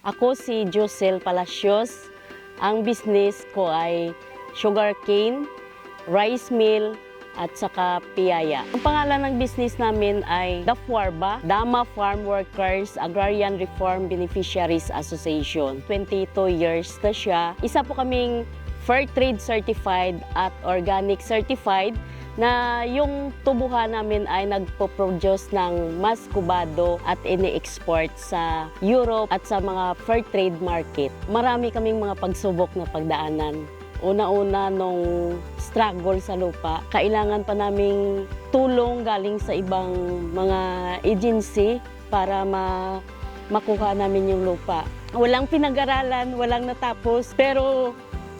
Ako si Josel Palacios. Ang business ko ay sugarcane, rice mill, at saka piyaya. Ang pangalan ng business namin ay DAFWARBA, Dama Farm Workers Agrarian Reform Beneficiaries Association. 22 years na siya. Isa po kaming Fair Trade Certified at Organic Certified na yung tubuhan namin ay nagpo-produce ng mas kubado at ini-export sa Europe at sa mga fair trade market. Marami kaming mga pagsubok na pagdaanan. Una-una nung struggle sa lupa, kailangan pa naming tulong galing sa ibang mga agency para makuha namin yung lupa. Walang pinag-aralan, walang natapos, pero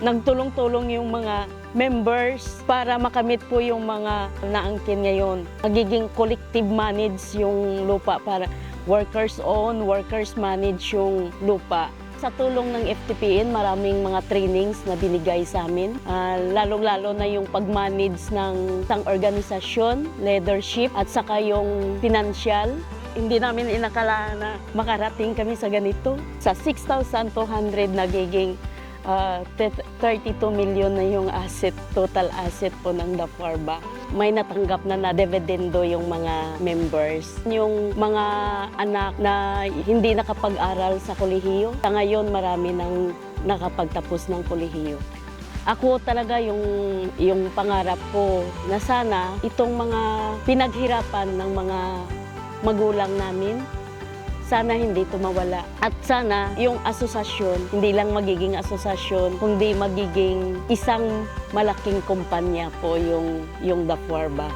nagtulong-tulong yung mga members para makamit po yung mga naangkin ngayon. Magiging collective manage yung lupa para workers own, workers manage yung lupa. Sa tulong ng FTPN, maraming mga trainings na binigay sa amin. Lalong-lalo na yung pag-manage ng isang organisasyon, leadership, at saka yung financial. Hindi namin inakala na makarating kami sa ganito. Sa 6,200 nagiging 32 million na yung asset, total asset po ng DAFWARBA. May natanggap na dividendo yung mga members. Yung mga anak na hindi nakapag-aral sa kolehiyo, sa ngayon marami nang nakapagtapos ng kolehiyo. Ako talaga yung pangarap ko na sana itong mga pinaghirapan ng mga magulang namin, sana hindi ito mawala. At sana yung asosasyon, hindi lang magiging asosasyon, kundi magiging isang malaking kumpanya po yung DAFWARBA.